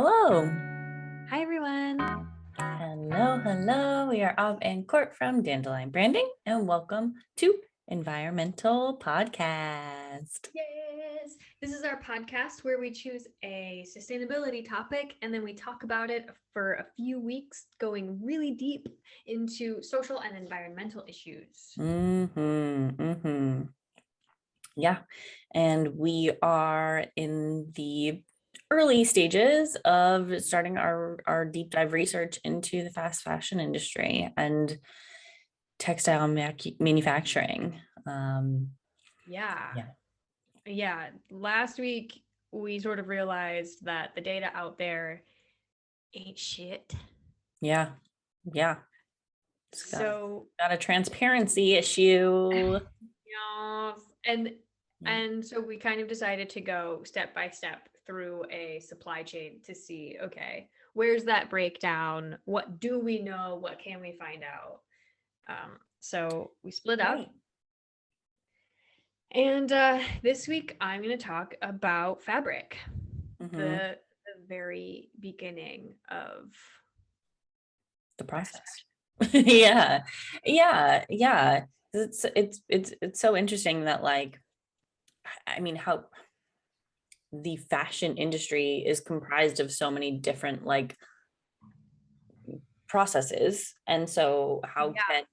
Hello. Hi, everyone. Hello. We are Ob and Court from Dandelion Branding, and welcome to EnvironMental Podcast. Yes, this is our podcast where we choose a sustainability topic and then we talk about it for a few weeks, going really deep into social and environmental issues. Yeah, and we are in the early stages of starting our deep dive research into the fast fashion industry and textile manufacturing. Yeah. Last week, we sort of realized that the data out there ain't shit. Yeah. So got a transparency issue. And so we kind of decided to go step by step through a supply chain to see, okay, where's that breakdown? What do we know? What can we find out? So we split up. Right. And this week I'm going to talk about fabric, the very beginning of the process. yeah. It's so interesting that, like, I mean, how the fashion industry is comprised of so many different like processes, and so how can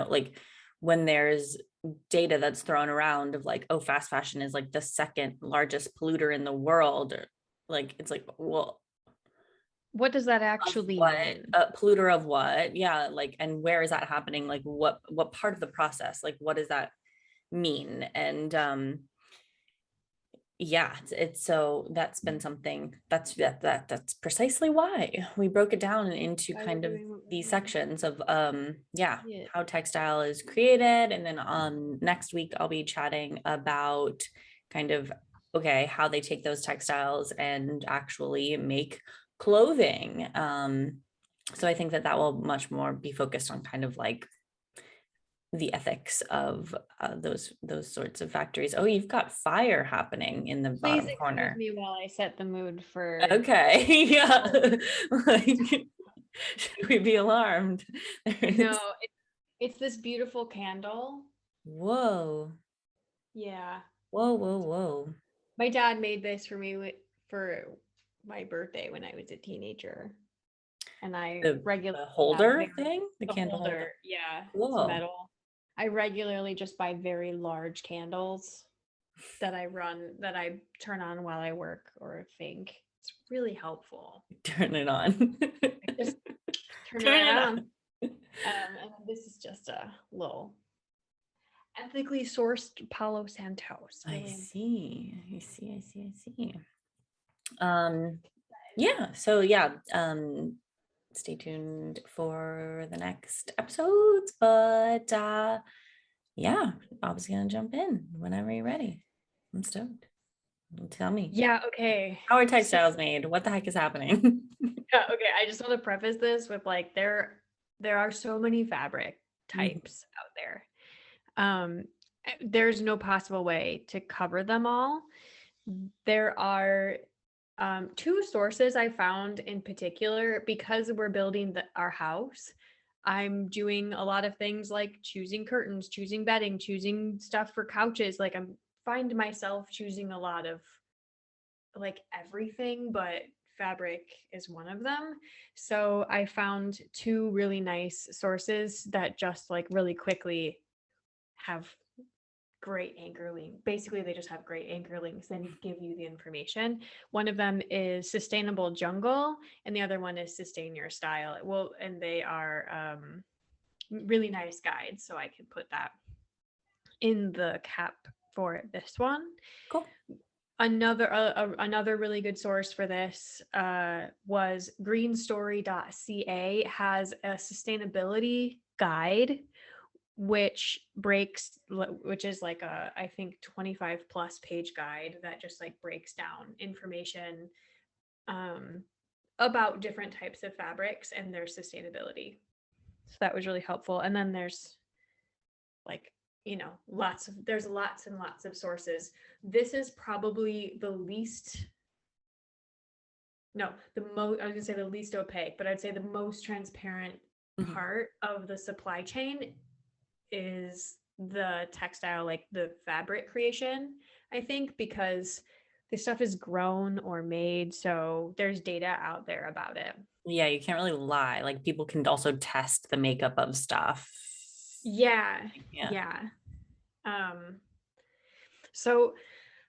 like when there's data that's thrown around of like, oh, fast fashion is like the second largest polluter in the world, or like it's like, well, what does that actually mean? Polluter of what? Yeah, like, and where is that happening? Like, what part of the process? Like, what does that mean? And yeah, it's so that's been something that's precisely why we broke it down into kind of these sections of how textile is created, and then next week I'll be chatting about kind of how they take those textiles and actually make clothing. So I think that will much more be focused on kind of like the ethics of those sorts of factories. Oh, you've got fire happening in the bottom corner. Please excuse me while I set the mood for. Okay, yeah. Like, should we be alarmed? No, it's this beautiful candle. Whoa. Yeah. Whoa. My dad made this for me for my birthday when I was a teenager. And I regularly the holder thing? The candle holder. Yeah. Whoa. It's metal. I regularly just buy very large candles that I turn on while I work or think. It's really helpful. Turn it on. Just turn it on. And this is just a little ethically sourced Palo Santos. Really. I see. So stay tuned for the next episodes, but obviously gonna jump in whenever you're ready. I'm stoked. Tell me. Yeah, okay. How are textiles made? What the heck is happening? Yeah, okay. I just want to preface this with like there are so many fabric types out there. There's no possible way to cover them all. There are two sources I found in particular because we're building our house. I'm doing a lot of things like choosing curtains, choosing bedding, choosing stuff for couches. Like I'm find myself choosing a lot of like everything, but fabric is one of them. So I found two really nice sources that just like really quickly have great anchor link. Basically, they just have great anchor links and give you the information. One of them is Sustainable Jungle, and the other one is Sustain Your Style. Well, and they are really nice guides, so I could put that in the cap for this one. Cool. Another really good source for this was greenstory.ca has a sustainability guide which is like a, I think 25 plus page guide that just like breaks down information about different types of fabrics and their sustainability. So that was really helpful. And then there's like, there's lots and lots of sources. This is probably the least no, I was gonna say the least opaque, but I'd say the most transparent part of the supply chain is the textile, like the fabric creation, I think, because this stuff is grown or made, so there's data out there about it. Yeah, you can't really lie. Like people can also test the makeup of stuff. Yeah. So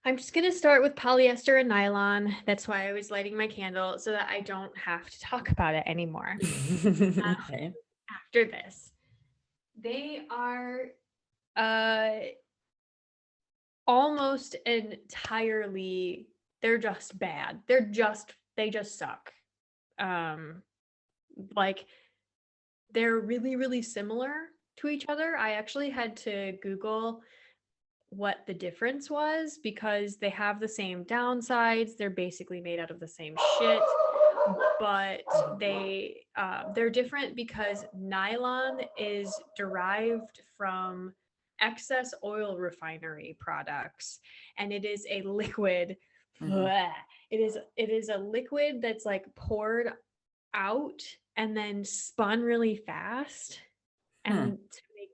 I'm just gonna start with polyester and nylon. That's why I was lighting my candle, so that I don't have to talk about it anymore. Okay. After this, they are almost entirely, they're just bad. They just suck. Like they're really, really similar to each other. I actually had to Google what the difference was because they have the same downsides. They're basically made out of the same shit, but they're different because nylon is derived from excess oil refinery products, and it is a liquid. It is a liquid that's like poured out and then spun really fast and to make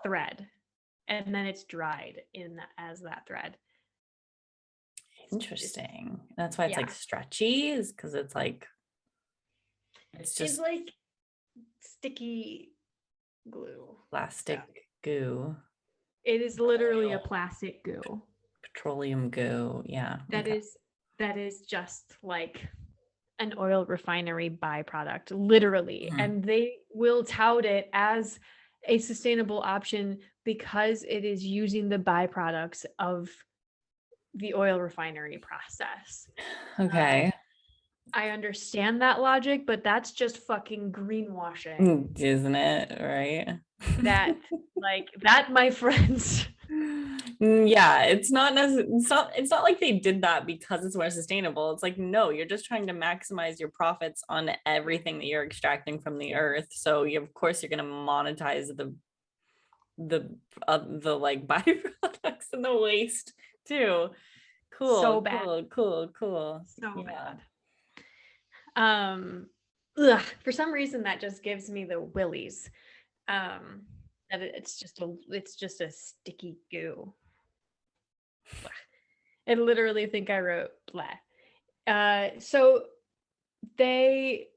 thread, and then it's dried as that thread. Interesting. That's why it's like stretchy, is because it's like it's like sticky glue, plastic goo. It is literally a plastic goo, petroleum goo. Yeah, that is just like an oil refinery byproduct, literally. And they will tout it as a sustainable option because it is using the byproducts of the oil refinery process. Okay. I understand that logic, but that's just fucking greenwashing, isn't it? Right. That, my friends. Yeah, it's not like they did that because it's more sustainable. It's like, no, you're just trying to maximize your profits on everything that you're extracting from the earth. So of course you're going to monetize the like byproducts and the waste too. Cool. So bad. Cool. So bad. For some reason that just gives me the willies. That it's just a sticky goo. I literally think I wrote blah. So they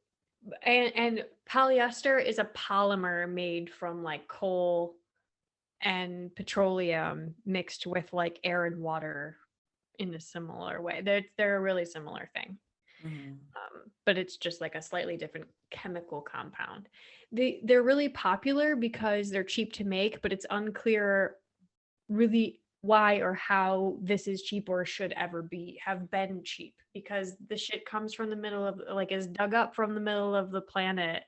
and polyester is a polymer made from like coal and petroleum mixed with like air and water in a similar way. They're a really similar thing. But it's just like a slightly different chemical compound. They're really popular because they're cheap to make, but it's unclear really why or how this is cheap or should ever have been cheap, because the shit comes from the middle of, like, is dug up from the middle of the planet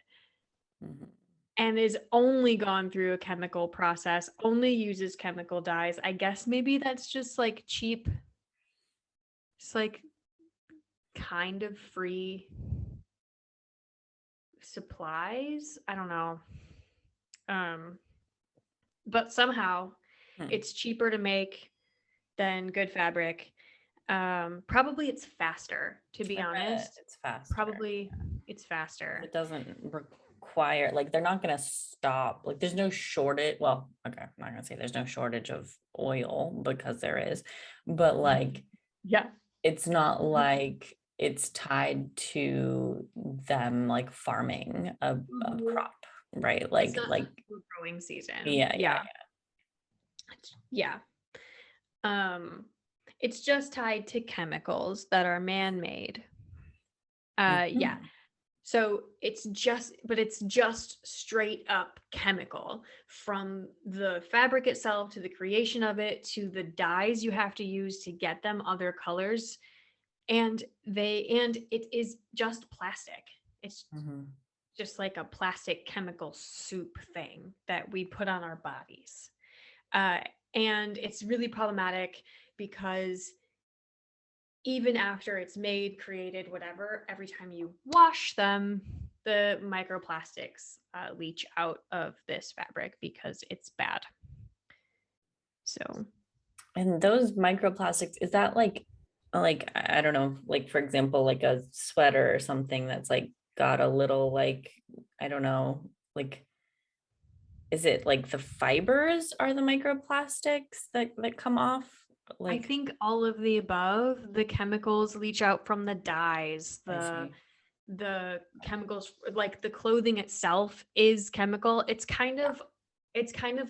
and is only gone through a chemical process, only uses chemical dyes. I guess maybe that's just like cheap. It's like kind of free supplies. I don't know. But somehow it's cheaper to make than good fabric. Probably it's faster, to be honest. It's faster. Probably it's faster. It doesn't require, like, they're not going to stop. Like, there's no shortage. Well, okay, I'm not going to say there's no shortage of oil, because there is. But like, yeah, it's not like it's tied to them like farming a crop, right? Like growing season. Yeah. It's just tied to chemicals that are man-made. Yeah. So it's just straight up chemical, from the fabric itself to the creation of it to the dyes you have to use to get them other colors. And it is just plastic. It's just like a plastic chemical soup thing that we put on our bodies. And it's really problematic because even after it's made, created, whatever, every time you wash them, the microplastics leach out of this fabric because it's bad. So. And those microplastics, is that like like, I don't know, like for example, like a sweater or something that's like got a little like, I don't know, like, is it like the fibers are the microplastics that come off? I Like, think all of the above, the chemicals leach out from the dyes, I see. the chemicals, like the clothing itself is chemical. It's kind of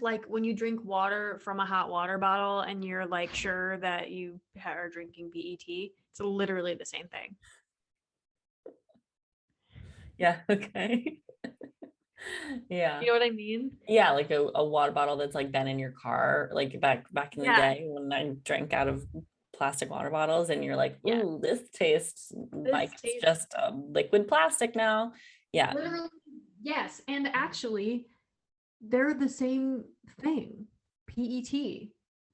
like when you drink water from a hot water bottle and you're like sure that you are drinking PET. It's literally the same thing. Yeah, okay. Yeah. You know what I mean? Yeah, like a water bottle that's like been in your car, like back in the Yeah. day when I drank out of plastic water bottles, and you're like, Yeah. ooh, this tastes This like it's tastes just liquid plastic now. Yeah. literally, yes. And actually, they're the same thing, PET.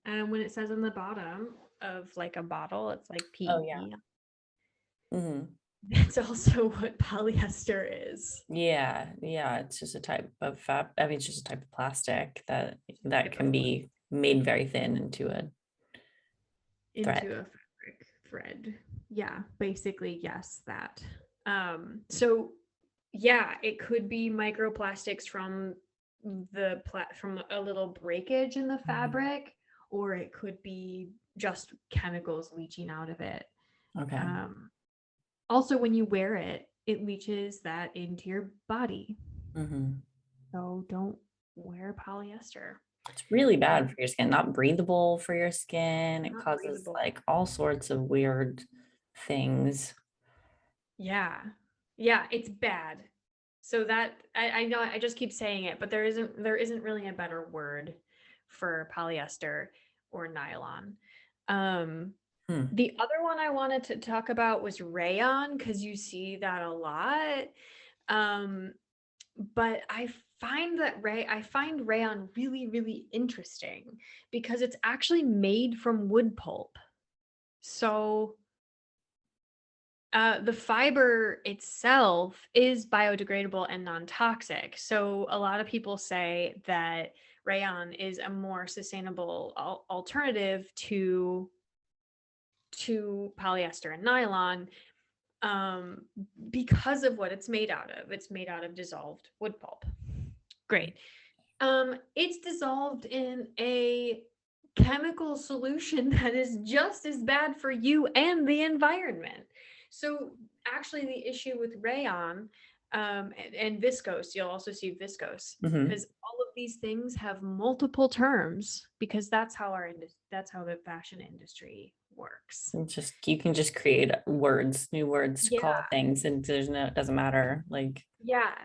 And when it says on the bottom of like a bottle, it's like Oh yeah. PET. Hmm. That's also what polyester is. Yeah, yeah. It's just a type of fab. I mean, it's just a type of plastic that Type of can be made very thin into a thread. into a fabric thread. Yeah, basically, yes, that. So yeah, it could be microplastics from from a little breakage in the Mhm. fabric, or it could be just chemicals leaching out of it. Okay. Um, Also, when you wear it, it leaches that into your body. Hmm. So don't wear polyester. It's really Um, bad for your skin, not breathable for your skin. It Not causes breathable. like all sorts of weird things. Yeah. Yeah, it's bad. So that I know I just keep saying it, but there isn't really a better word for polyester or nylon. Um, Hmm. the other one I wanted to talk about was rayon because you see that a lot. Um, but I find rayon really, really interesting because it's actually made from wood pulp. So the fiber itself is biodegradable and non-toxic. So a lot of people say that rayon is a more sustainable alternative to polyester and nylon um, because of what it's made out of. It's made out of dissolved wood pulp. Great. It's dissolved in a chemical solution that is just as bad for you and the environment. So actually the issue with rayon and viscose, you'll also see viscose Hmm. because all of these things have multiple terms because that's how the fashion industry works. Just you can just create words, new words to call Yeah. things, and it doesn't matter. Like, Yeah.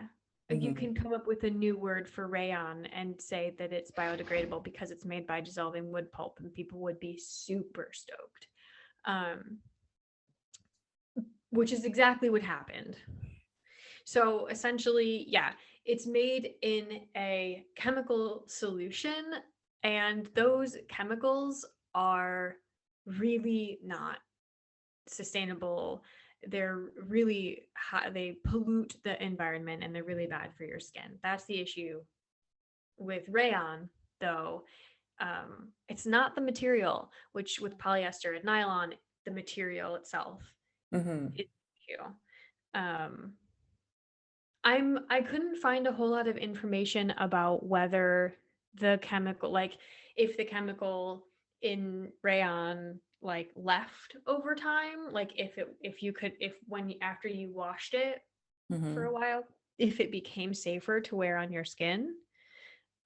You mhm. can come up with a new word for rayon and say that it's biodegradable because it's made by dissolving wood pulp, and people would be super stoked. Um, which is exactly what happened. So essentially, yeah, it's made in a chemical solution, and those chemicals are really not sustainable. They're really high, they pollute the environment and they're really bad for your skin. That's the issue with rayon, though. It's not the material, which with polyester and nylon, the material itself Mhm. is the issue. Um, I couldn't find a whole lot of information about whether the chemical, like if the chemical in rayon like left over time, like if you could if when after you washed it for a Mhm. while, if it became safer to wear on your skin.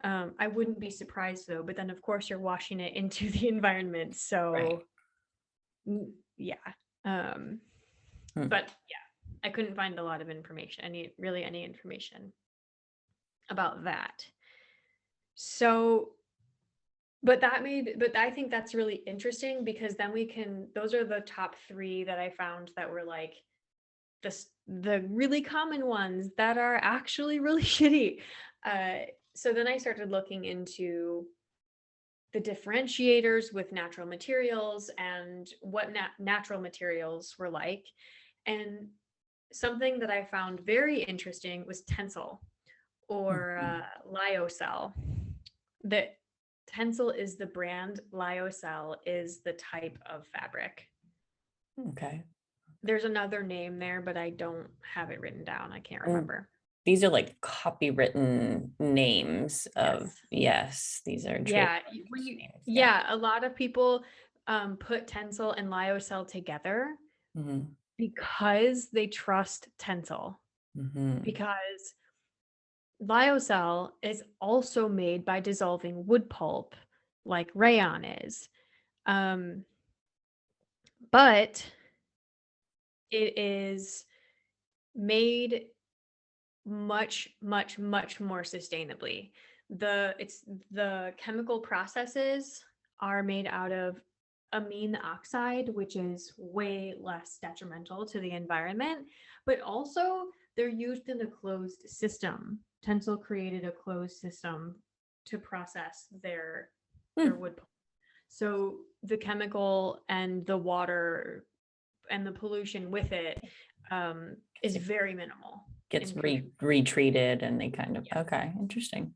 I wouldn't be surprised though, but then of course you're washing it into the environment, Right. so yeah. Um, Hmm. but yeah, I couldn't find a lot of information, any information about that. So, but I think that's really interesting because then those are the top three that I found that were like the really common ones that are actually really shitty. So then I started looking into the differentiators with natural materials and what natural materials were like. And something that I found very interesting was tencel or Mhm. Lyocell. The tencel is the brand, Lyocell is the type of fabric. Okay. There's another name there, but I don't have it written down. I can't And remember. these are like copywritten names of, Yes. yes, these are trade Yeah. names. Yeah. Yeah, a lot of people put tencel and lyocell together Mm-hmm. because they trust tencel. Mm-hmm. Because lyocell is also made by dissolving wood pulp, like rayon is. Um, but it is made much more sustainably. The chemical processes are made out of amine oxide, which is way less detrimental to the environment, but also they're used in a closed system. Tencel created a closed system to process their Hmm. wood pulp. So the chemical and the water and the pollution with it is It very minimal gets in comparison. retreated and they kind of, Yeah. okay, interesting.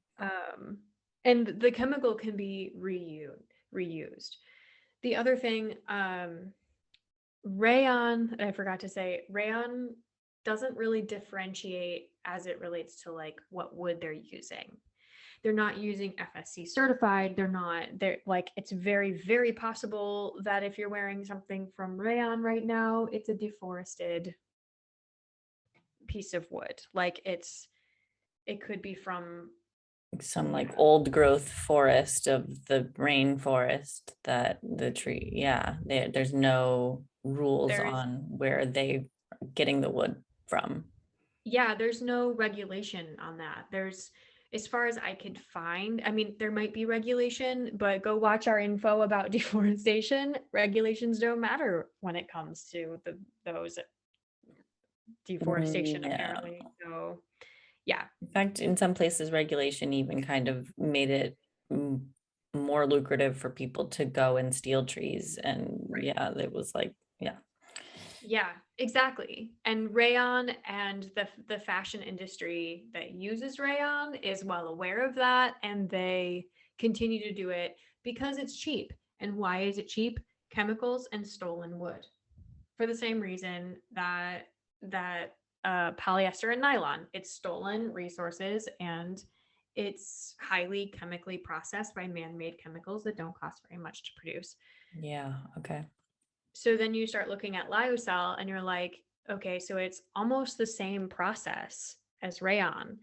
And the chemical can be reused. The other thing, rayon, I forgot to say, rayon doesn't really differentiate as it relates to like what wood they're using. They're not using FSC certified. They're like, it's very possible that if you're wearing something from rayon right now, it's a deforested piece of wood. Like it could be from, Some you like know, old growth forest of the rainforest that the tree, yeah, there's no rules there's on where they getting the wood from. yeah, there's no regulation on that. There's, as far as I could find, I mean, there might be regulation, but go watch our info about deforestation. Regulations don't matter when it comes to those deforestation, Yeah. apparently. So, yeah, In fact, in some places, regulation even kind of made it more lucrative for people to go and steal trees. And right. yeah, it was like, yeah. Yeah, exactly. And rayon and the fashion industry that uses rayon is well aware of that, and they continue to do it because it's cheap. And why is it cheap? Chemicals and stolen wood. For the same reason that polyester and nylon, it's stolen resources and it's highly chemically processed by man-made chemicals that don't cost very much to produce. Yeah. Okay. So then you start looking at lyocell and you're like, okay, so it's almost the same process as rayon,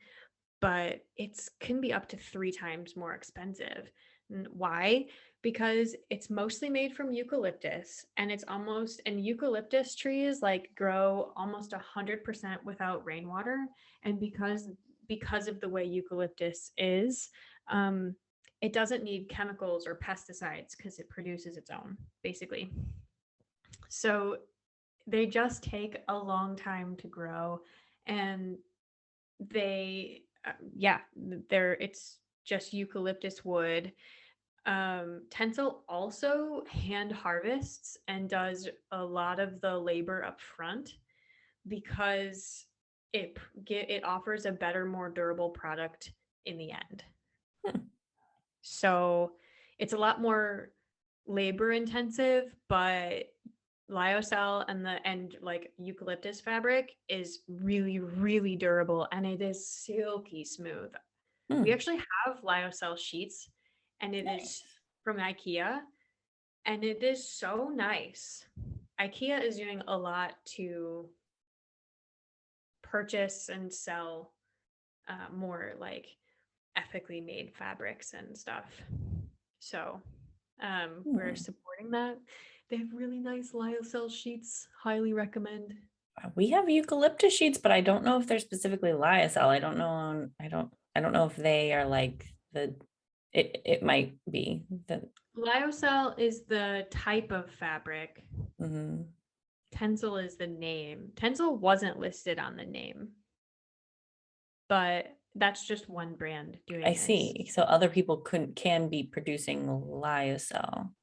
but it's can be up to 3 times more expensive. Why? Because it's mostly made from eucalyptus, and and eucalyptus trees like grow almost 100% without rainwater. And because of the way eucalyptus is, um, it doesn't need chemicals or pesticides because it produces its own, basically. So they just take a long time to grow, and yeah, it's just eucalyptus wood. Tencel also hand harvests and does a lot of the labor up front because it offers a better, more durable product in the end. Hmm. So it's a lot more labor intensive, but lyocell and like eucalyptus fabric is really durable, and it is silky smooth. We Hmm. actually have lyocell sheets, and it is Nice. from IKEA, and it is so nice. IKEA is doing a lot to purchase and sell more like ethically made fabrics and stuff. So we're Hmm. supporting that. They have really nice lyocell sheets. Highly recommend. We have eucalyptus sheets, but I don't know if they're specifically lyocell. I don't know. I don't know if they are like the, it might be the, Lyocell is the type of fabric. mhm. Tencel is the name. Tencel wasn't listed on the name, but that's just one brand I doing this. see. So other people can be producing lyocell.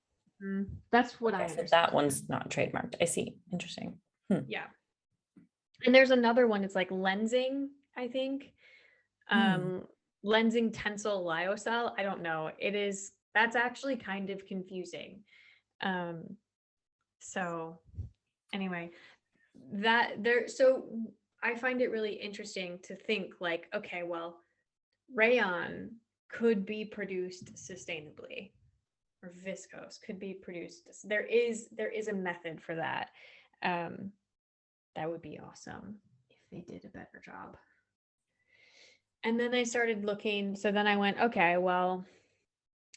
That's what I Okay, so that understand. one's not trademarked. I see. Interesting. Hmm. Yeah. And there's another one, it's like lensing, I think. Hmm. Um, lensing tencel lyocell. I don't know. That's actually kind of confusing. Um, so anyway, that there, so I find it really interesting to think like, okay, well, rayon could be produced sustainably, or viscose could be produced. There is a method for that. That would be awesome if they did a better job. And then I started looking. So then I went, okay, well,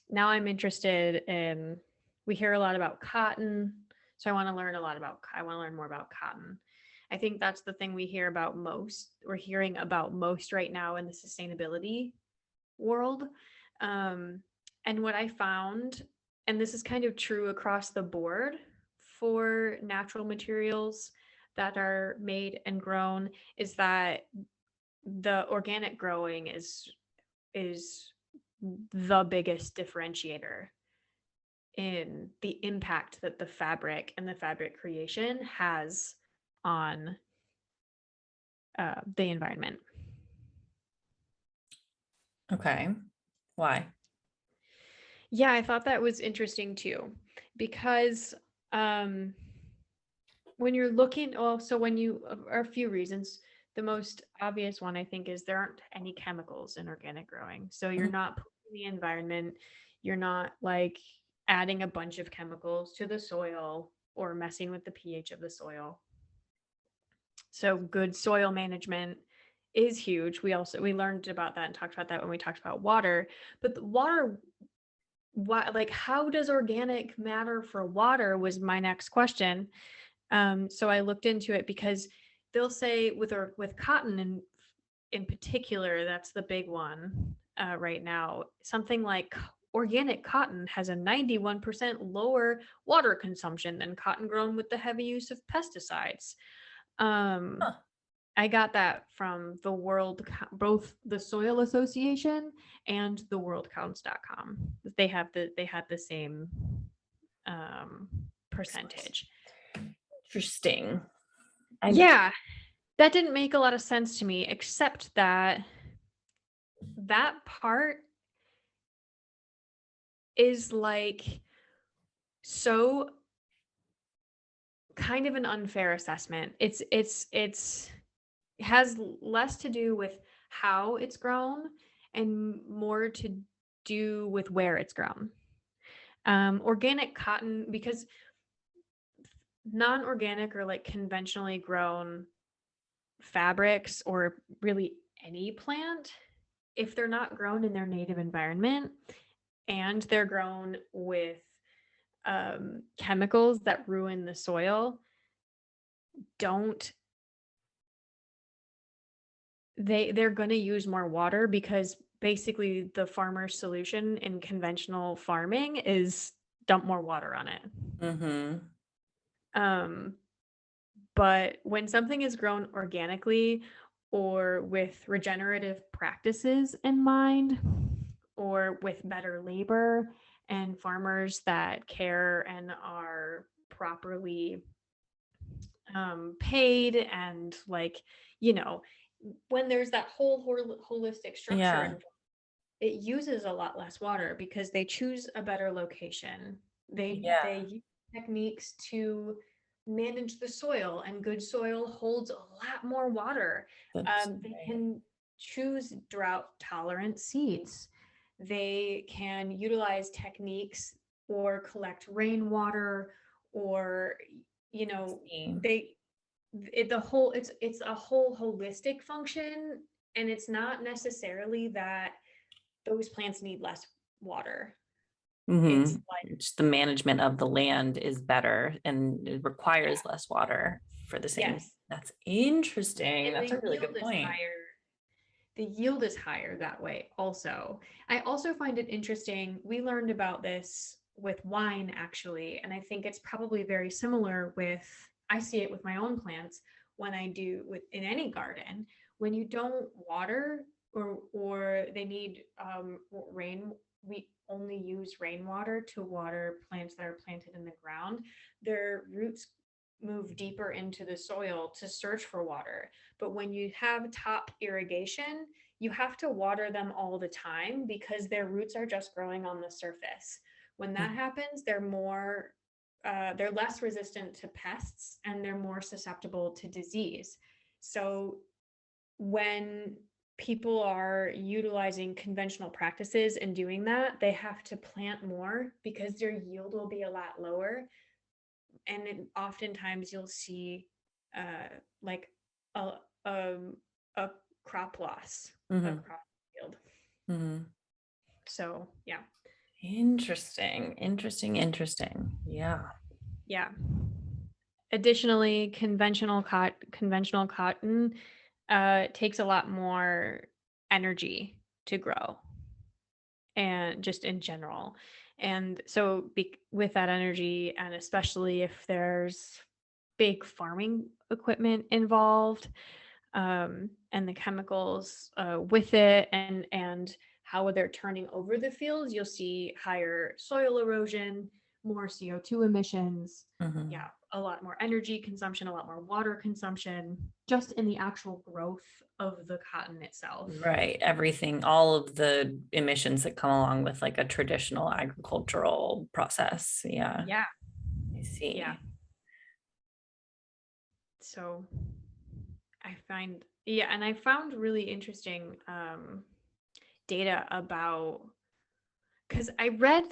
now I'm interested in, we hear a lot about cotton. So I want to learn more about cotton. I think that's the thing we hear about most, we're hearing about most right now in the sustainability world. And what I found, and this is kind of true across the board for natural materials that are made and grown, is that the organic growing is the biggest differentiator in the impact that the fabric and the fabric creation has on the environment. Okay. Why? Yeah, I thought that was interesting too, because when you're looking, when you, are a few reasons. The most obvious one, I think, is there aren't any chemicals in organic growing. So you're not polluting the environment. You're not like adding a bunch of chemicals to the soil or messing with the pH of the soil. So good soil management is huge. We learned about that and talked about that when we talked about water. But the water, like, how does organic matter for water was my next question. So I looked into it, because they'll say with cotton in particular, that's the big one right now. Something like organic cotton has a 91% lower water consumption than cotton grown with the heavy use of pesticides. I got that from both the Soil Association and the worldcounts.com. They had the same percentage. Interesting. Yeah, that didn't make a lot of sense to me, except that part is like so kind of an unfair assessment. It has less to do with how it's grown and more to do with where it's grown. Organic cotton, because non-organic or like conventionally grown fabrics, or really any plant, if they're not grown in their native environment and they're grown with chemicals that ruin the soil, they're going to use more water, because basically the farmer's solution in conventional farming is dump more water on it. But when something is grown organically or with regenerative practices in mind, or with better labor and farmers that care and are properly paid, and like, when there's that whole holistic structure, it uses a lot less water because they choose a better location. They use techniques to manage the soil, and good soil holds a lot more water. They can choose drought tolerant seeds. They can utilize techniques or collect rainwater, or it's a whole holistic function, and it's not necessarily that those plants need less water. It's like just the management of the land is better and it requires less water for the same. Yes. That's interesting. And that's a really good point. The yield is higher that way also. I also find it interesting. We learned about this with wine, actually, and I think it's probably very similar with, I see it with my own plants when I do in any garden. When you don't water, or they need rain, we only use rainwater to water plants that are planted in the ground. Their roots move deeper into the soil to search for water. But when you have top irrigation, you have to water them all the time, because their roots are just growing on the surface. When that happens, they're more they're less resistant to pests and they're more susceptible to disease. So when people are utilizing conventional practices and doing that, they have to plant more because their yield will be a lot lower. And then oftentimes you'll see like a crop loss, a crop yield. So yeah. Interesting. Yeah. Yeah. Additionally, conventional cotton takes a lot more energy to grow, and just in general. And so with that energy, and especially if there's big farming equipment involved, and the chemicals with it, and how they're turning over the fields, you'll see higher soil erosion, more CO2 emissions. Yeah, a lot more energy consumption, a lot more water consumption, just in the actual growth of the cotton itself. Right. Everything, all of the emissions that come along with like a traditional agricultural process. Yeah. Yeah. I see. Yeah. So I found really interesting data about, because I read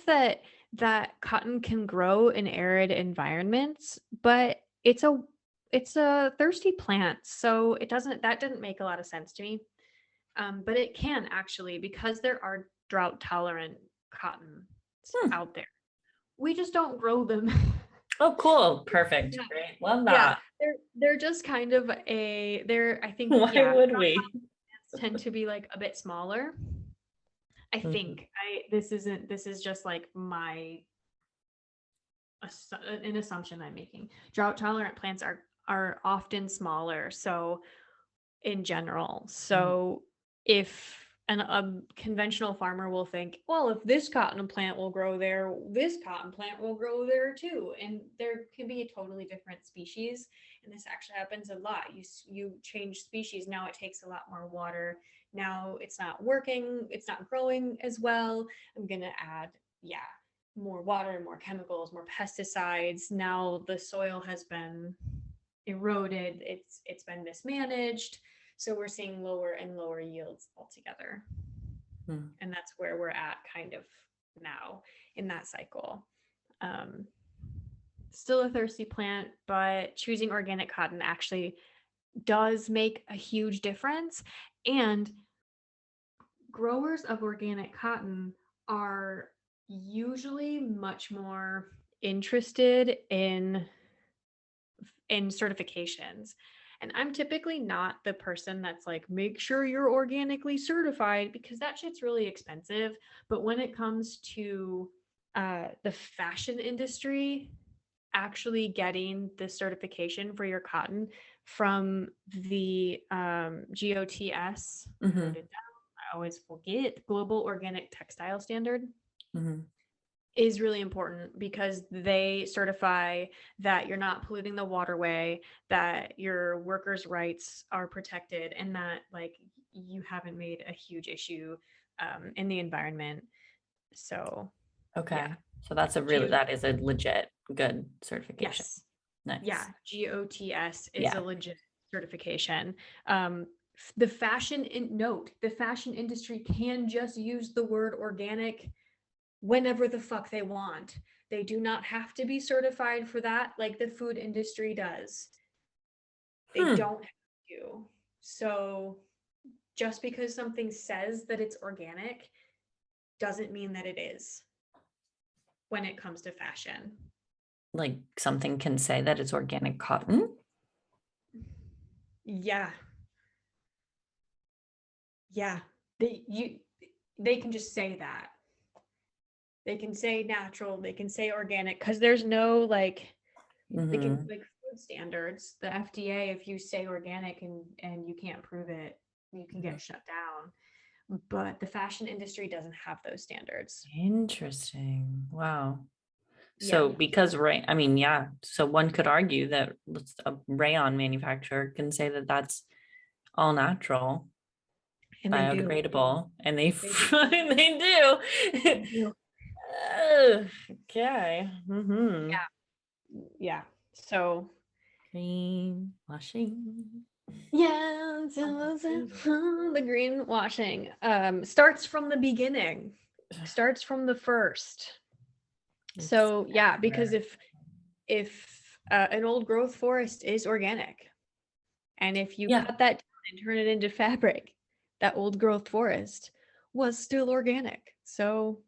that cotton can grow in arid environments, but it's a thirsty plant, so that didn't make a lot of sense to me. But it can actually, because there are drought tolerant cottons out there. We just don't grow them. Oh, cool. Perfect. Yeah. Great. Love that. Yeah, they're just kind of I think, why would we tend to be like a bit smaller. I think this is just like an assumption I'm making. Drought tolerant plants are often smaller, so in general. So if a conventional farmer will think, well, if this cotton plant will grow there, this cotton plant will grow there too. And there can be a totally different species. And this actually happens a lot. You change species, now it takes a lot more water. Now it's not working, it's not growing as well. I'm going to add, more water, more chemicals, more pesticides. Now the soil has been eroded, it's been mismanaged. So we're seeing lower and lower yields altogether. And that's where we're at kind of now in that cycle. Still a thirsty plant, but choosing organic cotton actually does make a huge difference. And growers of organic cotton are usually much more interested in certifications. And I'm typically not the person that's like, make sure you're organically certified, because that shit's really expensive. But when it comes to the fashion industry, actually getting the certification for your cotton from the GOTS, I always forget, Global Organic Textile Standard, is really important, because they certify that you're not polluting the waterway, that your workers' rights are protected, and that like you haven't made a huge issue in the environment. So so that's that is a legit good certification. Yes. Nice. Yeah, GOTS is a legit certification. The fashion industry can just use the word organic whenever the fuck they want. They do not have to be certified for that like the food industry does. They don't have to. So just because something says that it's organic doesn't mean that it is when it comes to fashion. Like something can say that it's organic cotton? Yeah. They can just say that. They can say natural, they can say organic, because there's no like they can like food standards. The FDA, if you say organic and you can't prove it, you can get shut down. But the fashion industry doesn't have those standards. Interesting. Wow. So because so one could argue that a rayon manufacturer can say that that's all natural, and biodegradable, and they do. Okay. Yeah. yeah. So green washing. yeah, the greenwashing starts from the beginning, starts from the first. So yeah, because if an old growth forest is organic, and if you cut that down and turn it into fabric, that old growth forest was still organic. So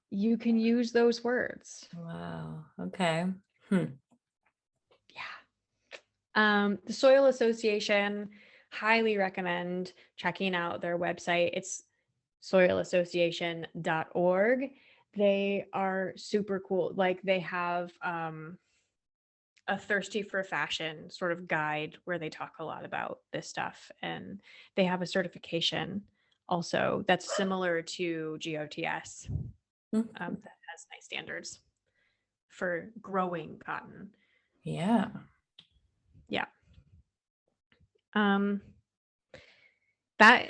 you can use those words. Wow. Okay. The Soil Association, highly recommend checking out their website. It's soilassociation.org. They are super cool. Like they have a thirsty for fashion sort of guide where they talk a lot about this stuff, and they have a certification also that's similar to GOTS that has nice standards for growing cotton. Yeah.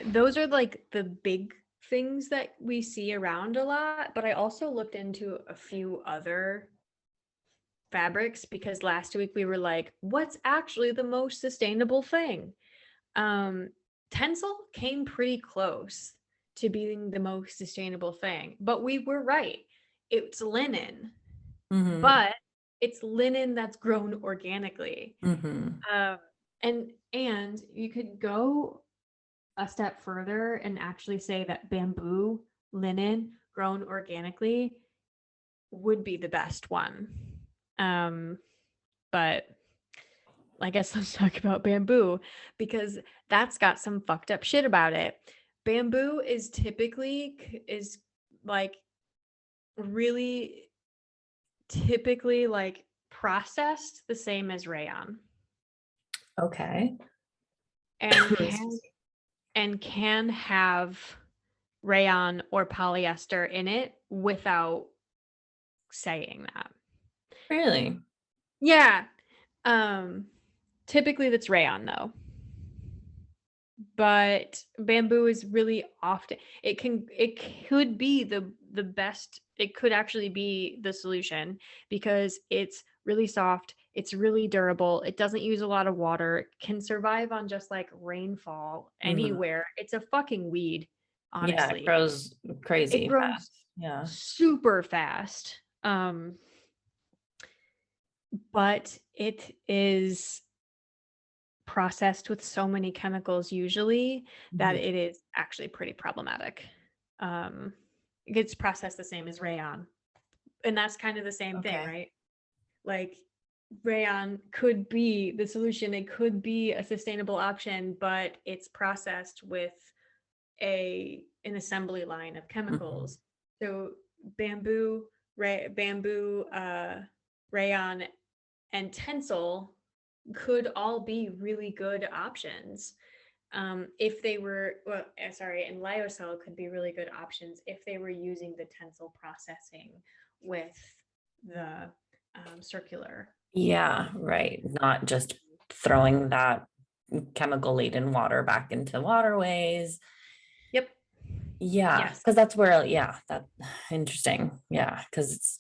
Those are like the big things that we see around a lot, but I also looked into a few other fabrics because last week we were like, what's actually the most sustainable thing? Tencel came pretty close to being the most sustainable thing, but we were right. It's linen, but it's linen that's grown organically. And you could go a step further and actually say that bamboo linen grown organically would be the best one. But I guess let's talk about bamboo because that's got some fucked up shit about it. Bamboo is really typically like processed the same as rayon. Okay. And can have rayon or polyester in it without saying that. Really? Yeah. Typically that's rayon though. But bamboo is really often it could be the best, it could actually be the solution because it's really soft, it's really durable, it doesn't use a lot of water, it can survive on just like rainfall anywhere. It's a fucking weed, honestly. Yeah, it grows crazy. It grows fast. Yeah. super fast. But it is processed with so many chemicals usually that it is actually pretty problematic. It gets processed the same as rayon, and that's kind of the same thing, right? Like rayon could be the solution, it could be a sustainable option, but it's processed with an assembly line of chemicals. So bamboo, rayon, and tencel could all be really good options if they were, and Lyocell could be really good options if they were using the tencel processing with the circular. Yeah, right. Not just throwing that chemical laden water back into waterways. Yep. Yeah, because that's where, that's interesting. Yeah, because it's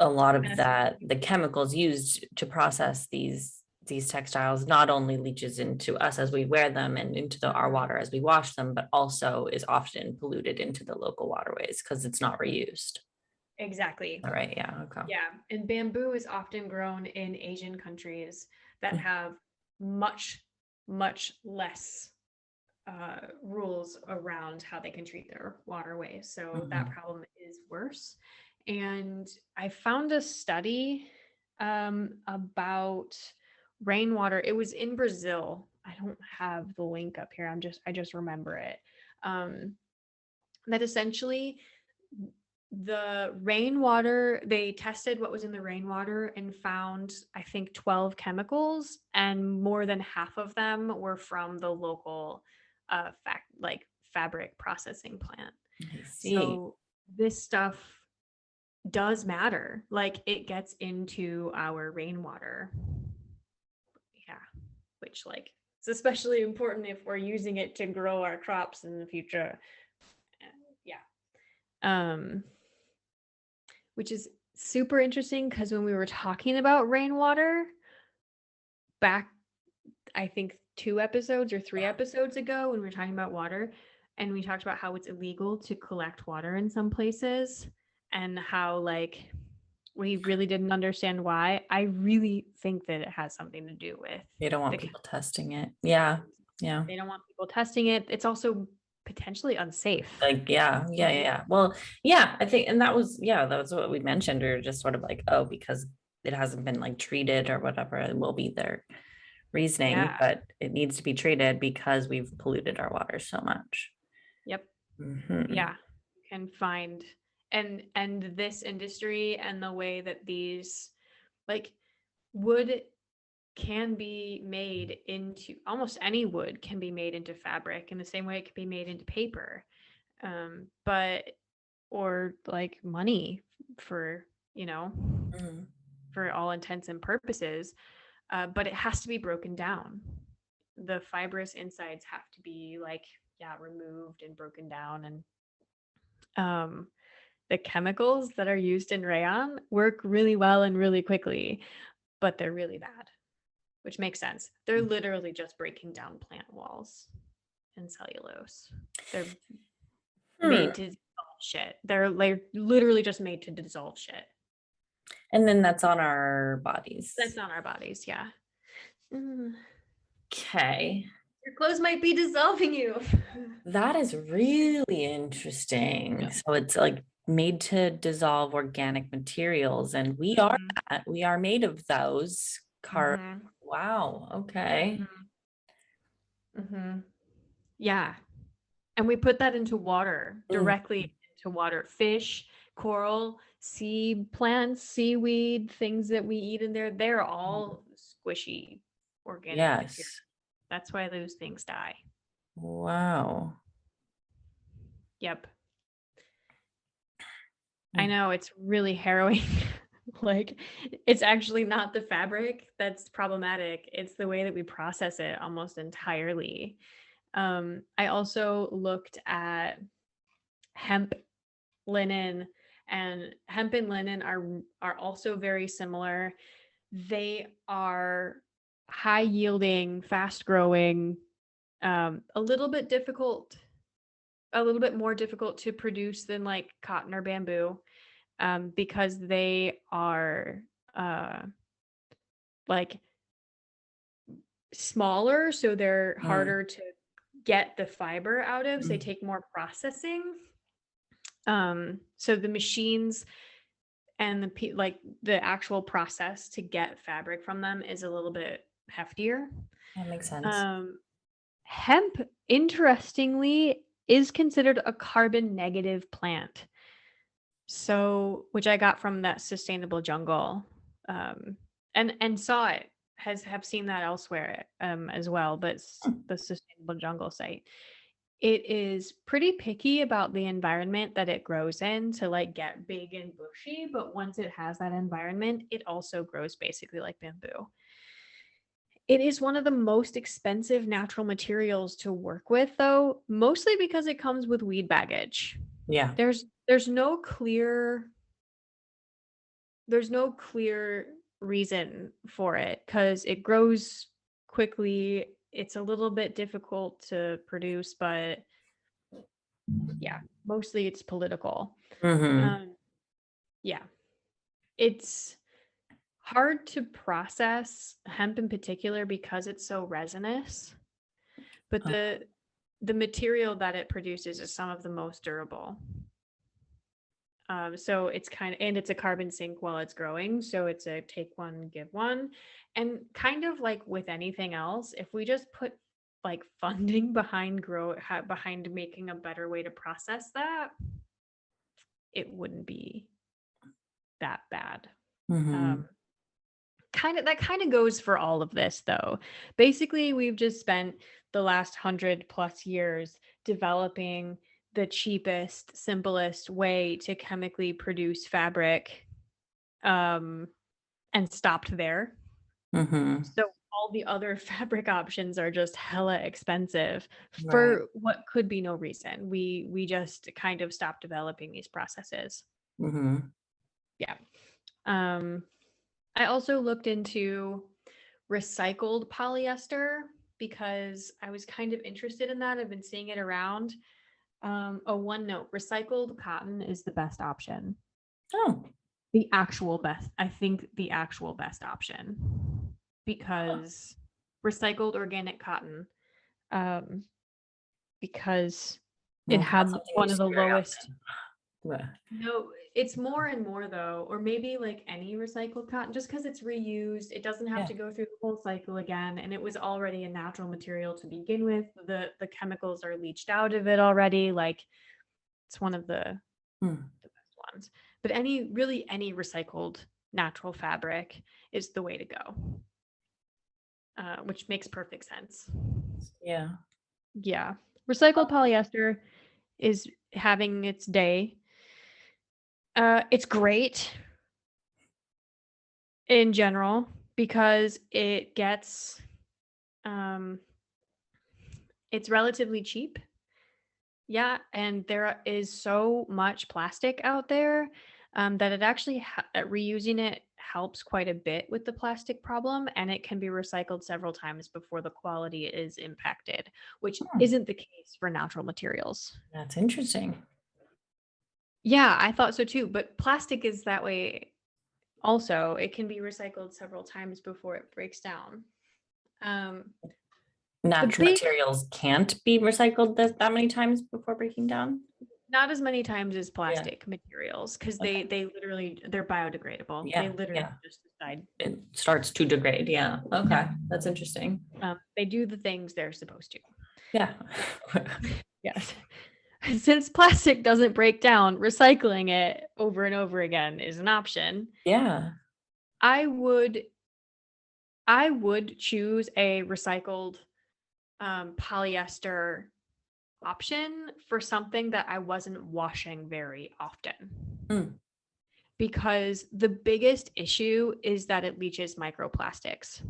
a lot of that, the chemicals used to process these textiles not only leaches into us as we wear them and into our water as we wash them, but also is often polluted into the local waterways because it's not reused. Exactly. All right. Yeah. Okay. Yeah. And bamboo is often grown in Asian countries that have much, much less rules around how they can treat their waterways. So that problem is worse. And I found a study about rainwater. It was in Brazil. I don't have the link up here. I just remember it. That essentially the rainwater, they tested what was in the rainwater and found, I think, 12 chemicals, and more than half of them were from the local fabric processing plant. I see. So this stuff does matter. Like it gets into our rainwater. Yeah. Which it's especially important if we're using it to grow our crops in the future. Yeah. Which is super interesting because when we were talking about rainwater back, I think 2 episodes or 3 episodes ago, when we were talking about water, and we talked about how it's illegal to collect water in some places and how like we really didn't understand why. I really think that it has something to do with They don't want the people testing it. Yeah. Yeah. they don't want people testing it. It's also potentially unsafe. Like, yeah. Well, yeah, I think, and that was what we mentioned. We were just sort of like, oh, because it hasn't been like treated or whatever, it will be their reasoning, Yeah. but it needs to be treated because we've polluted our water so much. Yep. Mhm. Yeah. You can find and this industry and the way that these like wood can be made into almost any wood can be made into fabric in the same way it can be made into paper. But or like money for, you know, Mhm. for all intents and purposes. But it has to be broken down. The fibrous insides have to be like, yeah, removed and broken down. And the chemicals that are used in rayon work really well and really quickly, but they're really bad, which makes sense. They're literally just breaking down plant walls and cellulose. They're Hmm. made to dissolve shit. They're like literally just made to dissolve shit. And then that's on our bodies. That's on our bodies, yeah. Okay. Your clothes might be dissolving you. That is really interesting. Yeah. So it's like made to dissolve organic materials, and we are Mhm. that. We are made of those. Mhm. Wow. Okay. Mhm. Yeah. And we put that into water, Mm, directly into water. Fish, coral, sea plants, seaweed, things that we eat in there, they're all squishy organic material. yes. That's why those things die. Wow. Yep. I Mm, know it's really harrowing. Like, it's actually not the fabric that's problematic. It's the way that we process it almost entirely. I also looked at hemp linen, and hemp and linen are also very similar. They are high yielding, fast growing, a little bit difficult, a little bit more difficult to produce than like cotton or bamboo, because they are uh, like smaller, so they're mm, harder to get the fiber out of. So they mm. take more processing. So the machines and like the actual process to get fabric from them is a little bit heftier. That makes sense. Um, Hemp, interestingly, is considered a carbon negative plant. So, which I got from that sustainable jungle, and saw it have seen that elsewhere as well, but the sustainable jungle site. It is pretty picky about the environment that it grows in to like get big and bushy, but once it has that environment, it also grows basically like bamboo. It is one of the most expensive natural materials to work with though, mostly because it comes with weed baggage. Yeah. There's no clear reason for it because it grows quickly. It's a little bit difficult to produce, but yeah, mostly it's political. Hmm. Um, yeah, it's hard to process hemp in particular because it's so resinous, but the material that it produces is some of the most durable. So it's and it's a carbon sink while it's growing. So it's a take one, give one. And kind of like with anything else, if we just put like funding behind making a better way to process that, it wouldn't be that bad. Hmm. Um, kind of goes for all of this though. Basically, we've just spent the last 100+ years developing the cheapest, simplest way to chemically produce fabric, and stopped there. Hmm. So all the other fabric options are just hella expensive Right. for what could be no reason. We just kind of stopped developing these processes. Hmm. Yeah. I also looked into recycled polyester because I was kind of interested in that. I've been seeing it around. One note, recycled cotton is the best option. Oh, The actual best, I think the actual best option, because recycled organic cotton, because it well, had that's something one you of see the very lowest. often. No, it's more and more though, or maybe like any recycled cotton, just because it's reused, it doesn't have Yeah. to go through the whole cycle again, and it was already a natural material to begin with. The chemicals are leached out of it already. Like it's one of the best ones. But any recycled natural fabric is the way to go, which makes perfect sense. Yeah. Yeah, recycled polyester is having its day. It's great in general because it gets it's relatively cheap. Yeah, and there is so much plastic out there that it actually reusing it helps quite a bit with the plastic problem, and it can be recycled several times before the quality is impacted, which isn't the case for natural materials. That's interesting. Yeah, I thought so too, but plastic is that way also. It can be recycled several times before it breaks down. Natural materials can't be recycled that many times before breaking down? Not as many times as plastic materials, because Okay. they literally, they're biodegradable. They Yeah. literally Yeah. just decide. It starts to degrade. Yeah. Okay. That's interesting. They do the things they're supposed to. Yeah. Yes. Since plastic doesn't break down, recycling it over and over again is an option. Yeah. I would choose a recycled polyester option for something that I wasn't washing very often. Because the biggest issue is that it leaches microplastics.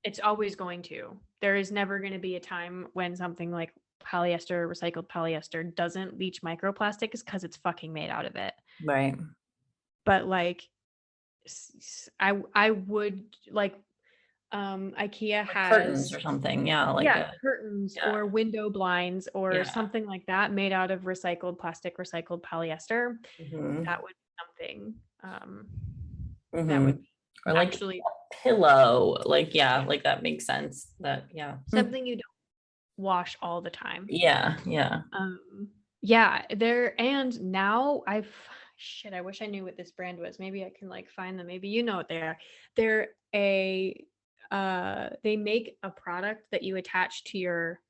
It's always going to. There is never going to be a time when something like polyester, recycled polyester doesn't leach microplastics because it's fucking made out of it. Right. But like I would like IKEA has curtains or something. Yeah. Like curtains or window blinds or something like that made out of recycled plastic, recycled polyester. That would be something that would be or like actually a pillow. Like, yeah, like that makes sense. That something you don't wash all the time. Yeah. There, and now I wish I knew what this brand was. Maybe I can like find them. Maybe you know what they are. They're they make a product that you attach to your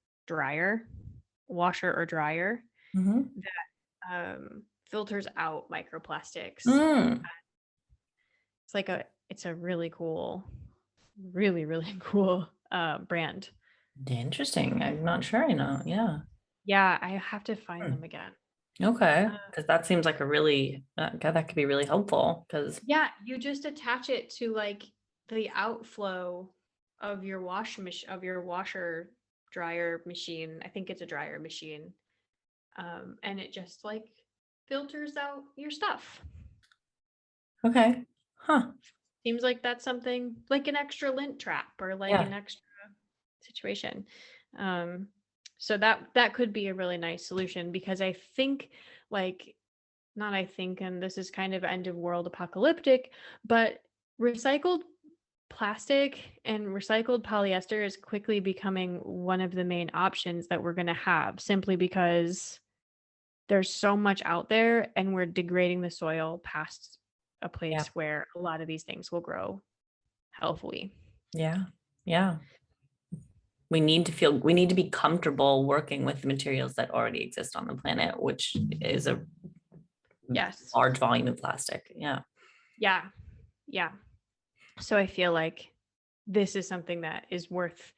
washer or dryer, that filters out microplastics. It's a really cool, really cool brand. Interesting. I'm not sure I know. Yeah, I have to find them again. Okay, because that seems like a really that could be really helpful. Because you just attach it to like the outflow of your washer dryer machine. I think it's a dryer machine, and it just like filters out your stuff. Okay. Seems like that's something like an extra lint trap or like an extra situation. So that could be a really nice solution, because I think and this is kind of end of world apocalyptic, but recycled plastic and recycled polyester is quickly becoming one of the main options that we're going to have, simply because there's so much out there and we're degrading the soil past a place where a lot of these things will grow healthfully. Yeah. We need to be comfortable working with the materials that already exist on the planet, which is a large volume of plastic. Yeah. So I feel like this is something that is worth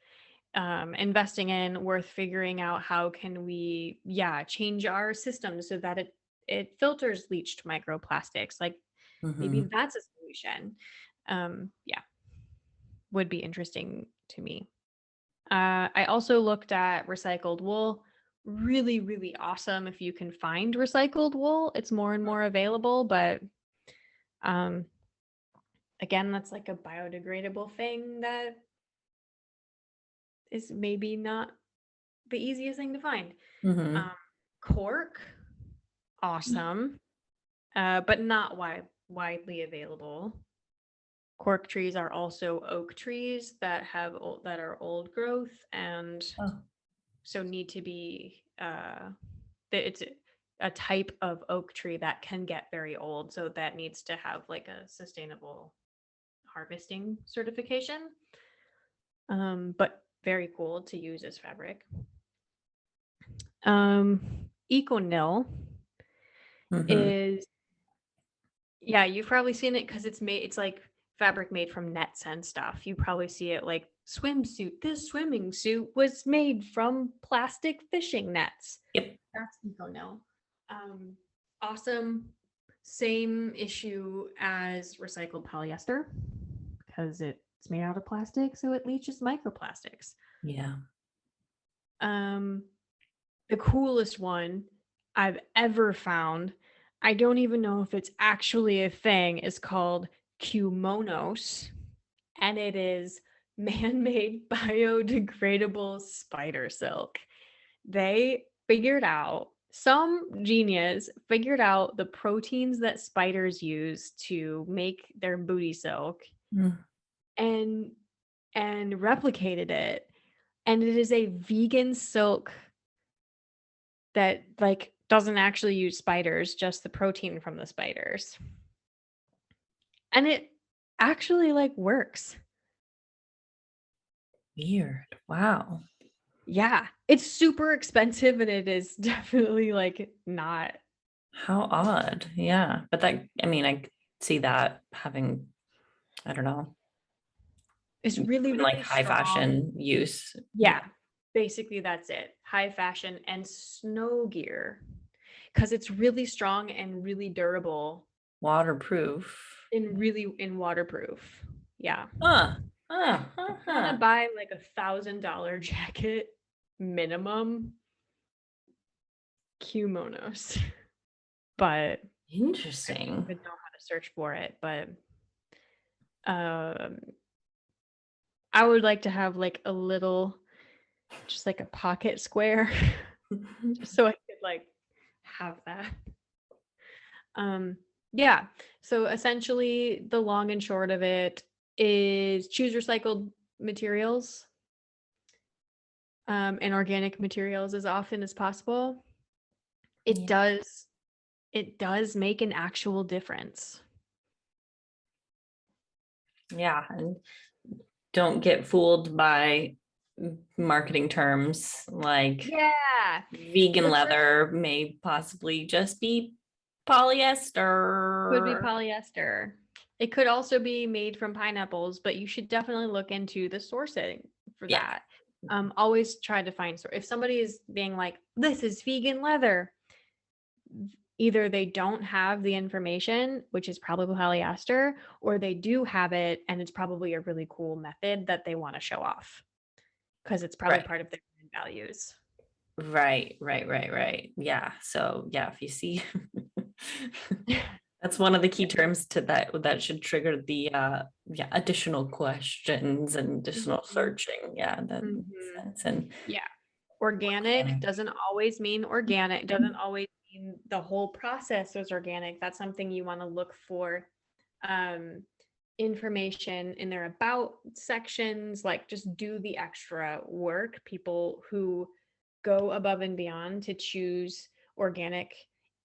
investing in, worth figuring out how can we change our system so that it filters leached microplastics. Like maybe that's a solution. Would be interesting to me. I also looked at recycled wool. Really, really awesome if you can find recycled wool. It's more and more available, but again, that's like a biodegradable thing that is maybe not the easiest thing to find. Mm-hmm. Cork, awesome, but not widely available. Cork trees are also oak trees that are old growth, and Oh. so need to be it's a type of oak tree that can get very old, so that needs to have like a sustainable harvesting certification. But very cool to use as fabric. EcoNil Mm-hmm. is, yeah, you've probably seen it because it's like fabric made from nets and stuff. You probably see it like swimsuit. This swimming suit was made from plastic fishing nets. Yep. That's EcoNil. Awesome. Same issue as recycled polyester because it's made out of plastic, so it leaches microplastics. Yeah. The coolest one I've ever found, I don't even know if it's actually a thing, is called Cumonos, and it is man-made biodegradable spider silk. Some genius figured out the proteins that spiders use to make their booty silk Mm. and replicated it. And it is a vegan silk that like doesn't actually use spiders, just the protein from the spiders. And it actually like works. Weird. Wow. Yeah, it's super expensive and it is definitely like not. How odd. Yeah. But that, I mean, I could see that having, I don't know, It's really, in like really high strong. fashion use. Yeah, basically that's it. High fashion and snow gear because it's really strong and really durable Waterproof. and really in waterproof. Yeah. Huh. Want to buy like $1,000 jacket minimum, kimonos. But Interesting. I don't even know how to search for it. But um, I would like to have like a little, just like a pocket square, just so I could like have that. Yeah. So essentially, the long and short of it is choose recycled materials and organic materials as often as possible. It Yeah. does make an actual difference. Yeah. And don't get fooled by marketing terms like Yeah. vegan The first leather may possibly just be could be polyester. polyester. It could also be made from pineapples, but you should definitely look into the sourcing for Yeah. that. Always try to find if somebody is being like, this is vegan leather, either they don't have the information, which is probably polyester, or they do have it and it's probably a really cool method that they want to show off because it's probably Right. part of their values. Right. Yeah. So yeah, if you see that's one of the key terms to that should trigger the additional questions and additional Mhm. searching. Yeah, that makes Mhm. sense. And Yeah. Organic doesn't always mean organic, doesn't always mean the whole process was organic. That's something you want to look for information in their about sections, like just do the extra work. People who go above and beyond to choose organic,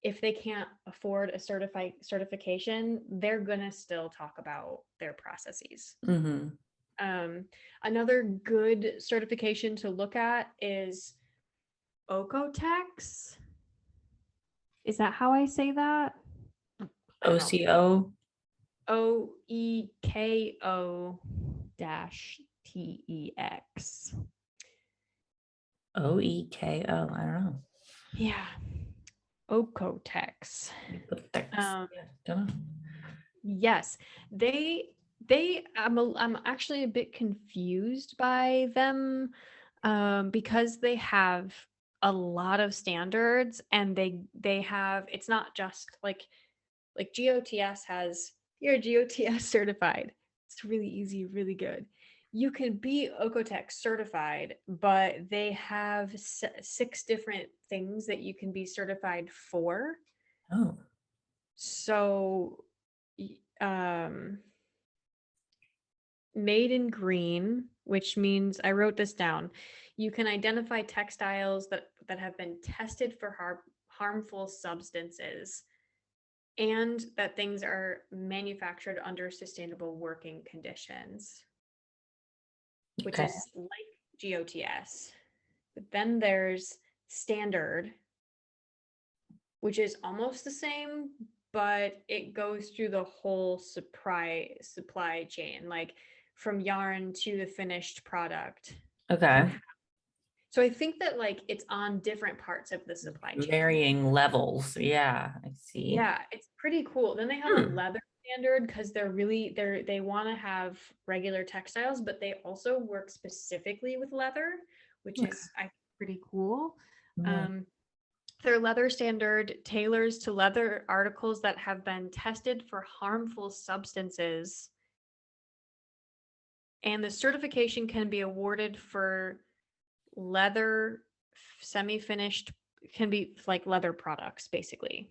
if they can't afford a certification, they're gonna still talk about their processes. Mhm. Another good certification to look at is OEKO-TEX. Is that how I say that? I don't know. OCO. OEKO-TEX. OEKO. I don't know. Yeah. OEKO-TEX. Yeah, don't know. Yes, I'm actually a bit confused by them because they have a lot of standards and they have, it's not just like GOTS has you're GOTS certified. It's really easy, really good. You can be OEKO-TEX certified, but they have 6 different things that you can be certified for. Oh. So, made in green, which means, I wrote this down, you can identify textiles that have been tested for harmful substances, and that things are manufactured under sustainable working conditions, which Okay. is like GOTS. But then there's standard, which is almost the same, but it goes through the whole supply chain, like from yarn to the finished product. Okay. So I think that like it's on different parts of the supply chain. Varying levels. Yeah, I see. Yeah, it's pretty cool. Then they have a leather standard because they want to have regular textiles, but they also work specifically with leather, which is I think pretty cool. Yeah. Their leather standard tailors to leather articles that have been tested for harmful substances. And the certification can be awarded for leather semi-finished, can be like leather products, basically.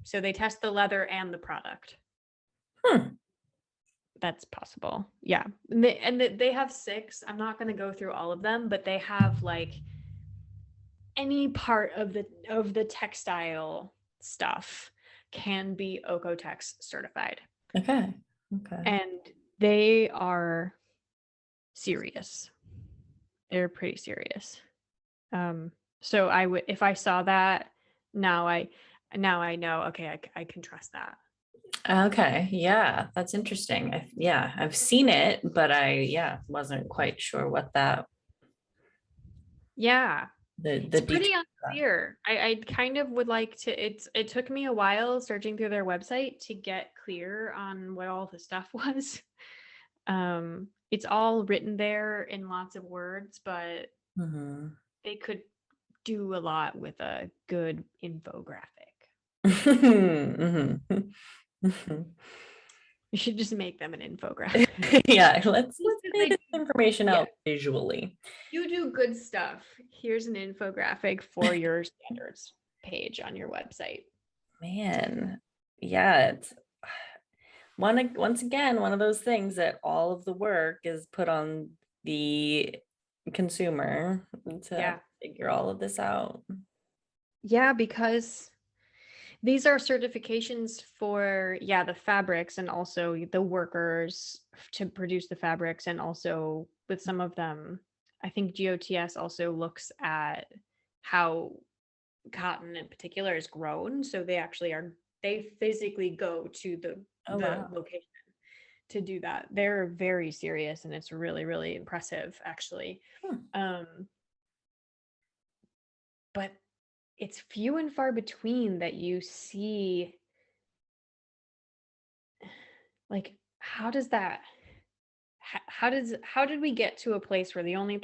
So they test the leather and the product. That's possible. Yeah. And they have 6. I'm not going to go through all of them, but they have like any part of the textile stuff can be OEKO-TEX certified. Okay. And they are serious. They're pretty serious. So I would, if I saw that, now I know, okay, I can trust that. Okay. Yeah, that's interesting. I've seen it, but I wasn't quite sure what that. Yeah. It's pretty details are. unclear. I kind of would like to, it took me a while searching through their website to get clear on what all the stuff was. It's all written there in lots of words, but they could do a lot with a good infographic. You should just make them an infographic. Yeah, let's make this information out visually. You do good stuff. Here's an infographic for your standards page on your website. Man, yeah, it's once again one of those things that all of the work is put on the consumer to figure all of this out. Yeah, because these are certifications for the fabrics and also the workers to produce the fabrics, and also with some of them, I think GOTS also looks at how cotton in particular is grown. So they physically go to the location to do that. They're very serious, and it's really, really impressive, actually. But it's few and far between that you see, like, how did we get to a place where the only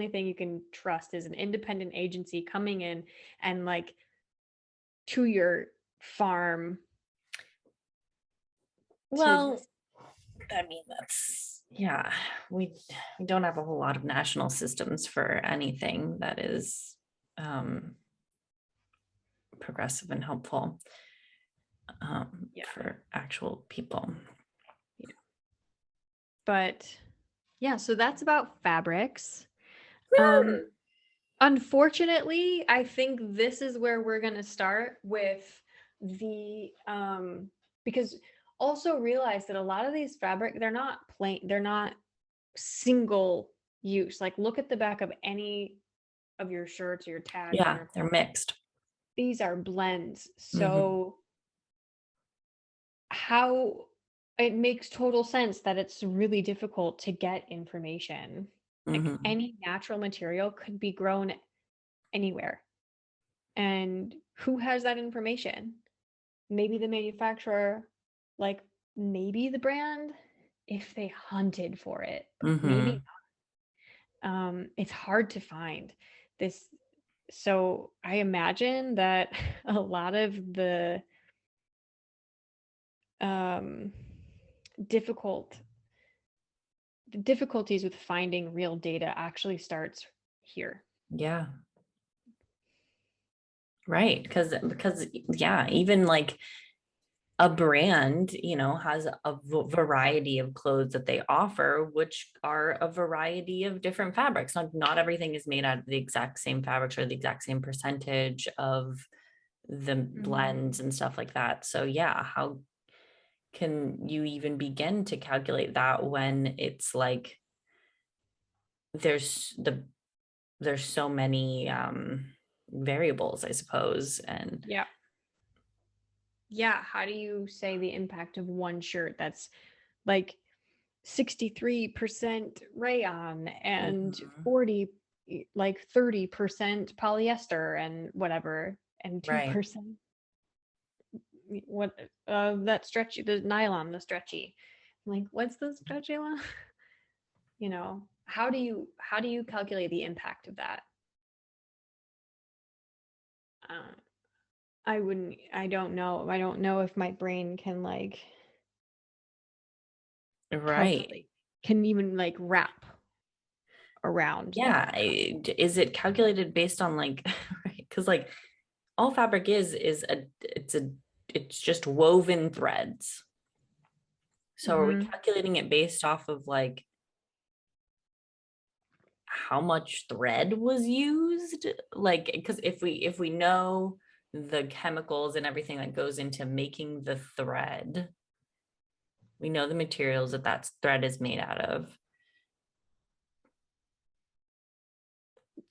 thing you can trust is an independent agency coming in and like to your farm? Well, I mean, we don't have a whole lot of national systems for anything that is progressive and helpful for actual people. But so that's about fabrics. Unfortunately, I think this is where we're going to start with the because also realize that a lot of these fabric, they're not plain, they're not single use. Like, look at the back of any of your shirts or your tags. Yeah, they're mixed. These are blends. So how it makes total sense that it's really difficult to get information. Like, any natural material could be grown anywhere. And who has that information? Maybe the manufacturer, like maybe the brand, if they hunted for it, maybe not. It's hard to find this. So I imagine that a lot of the difficult, the difficulties with finding real data actually starts here. Yeah. Right. Because yeah, even like a brand, has a variety of clothes that they offer, which are a variety of different fabrics. Not everything is made out of the exact same fabrics or the exact same percentage of the blends and stuff like that. So yeah, how can you even begin to calculate that when it's like there's so many variables, I suppose. And yeah, how do you say the impact of one shirt that's like 63% rayon and 40, like 30% polyester and whatever, and 2% what that stretchy, the nylon, the stretchy. Like, what's the stretchy one? How do you calculate the impact of that? I don't know if my brain can like calculate, can even like wrap around that. Is it calculated based on like because like all fabric it's just woven threads. So are we calculating it based off of like how much thread was used? Like, because if we know the chemicals and everything that goes into making the thread, we know the materials that thread is made out of.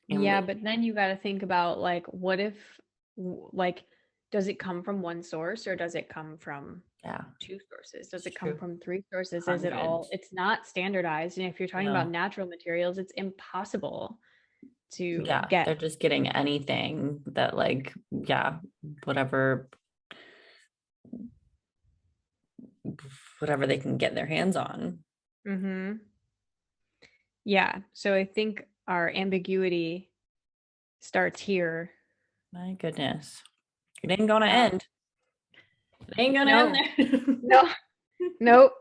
Yeah, but then you got to think about like, what if, like, does it come from one source or does it come from two sources? Does it come from three sources? Is it all? It's not standardized. And if you're talking about natural materials, it's impossible to get. They're just getting anything that like, whatever they can get their hands on. Yeah. So I think our ambiguity starts here. My goodness. It ain't gonna end. It ain't gonna end there. Nope.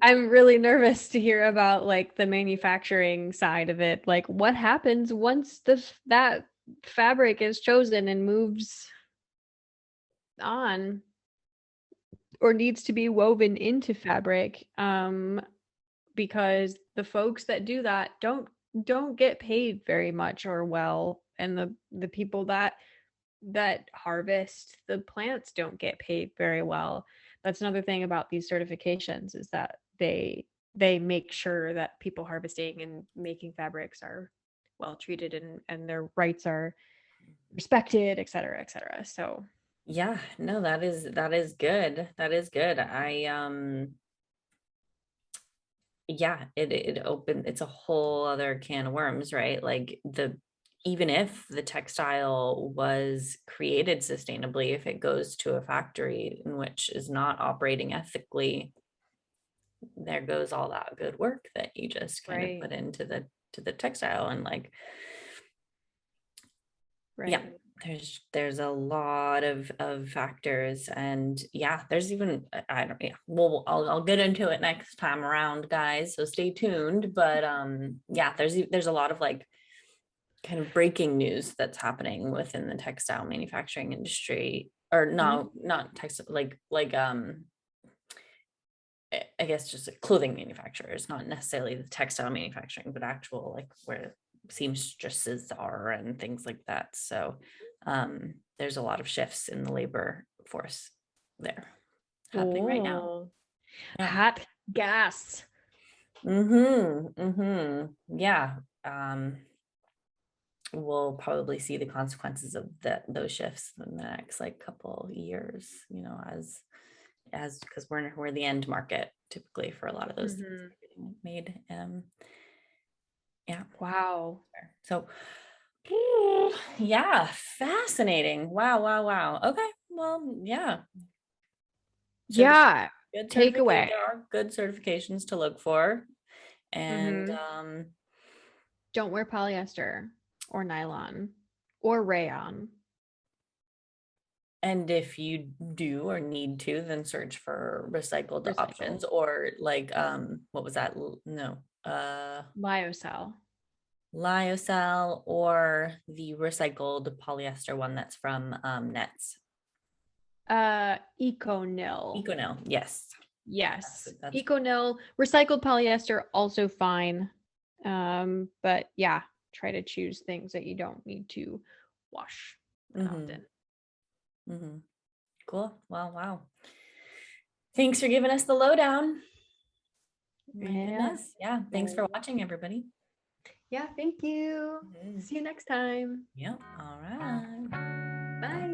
I'm really nervous to hear about like the manufacturing side of it. Like, what happens once that fabric is chosen and moves on or needs to be woven into fabric? Because the folks that do that don't get paid very much or well, and the people that harvest the plants don't get paid very well. That's another thing about these certifications, is that they make sure that people harvesting and making fabrics are well treated and their rights are respected, et cetera, et cetera. So yeah, no, that is good. That is good. It's a whole other can of worms, right? Like even if the textile was created sustainably, if it goes to a factory in which is not operating ethically, there goes all that good work that you just kind of put into the textile. And like, there's a lot of factors. And there's even, I don't, I'll get into it next time around, guys, so stay tuned. But there's a lot of like kind of breaking news that's happening within the textile manufacturing industry, or not textile, like I guess just like clothing manufacturers, not necessarily the textile manufacturing, but actual like where seamstresses are and things like that. So there's a lot of shifts in the labor force there happening right now. Hot gas. Yeah. We'll probably see the consequences of those shifts in the next like couple years, as because we're the end market typically for a lot of those things getting made. Wow. So fascinating. Wow. Okay, well, good takeaway. there are good certifications to look for. And don't wear polyester or nylon or rayon. And if you do or need to, then search for recycled options, or like, what was that? No, Lyocell. Lyocell, or the recycled polyester one that's from Nets. EcoNil. EcoNil, yes. Yes. EcoNil, recycled polyester, also fine. But yeah, try to choose things that you don't need to wash often. Cool. Well, wow. Thanks for giving us the lowdown. My goodness. Yeah. Thanks for watching, everybody. Yeah, thank you. See you next time. Yep. All right. Bye.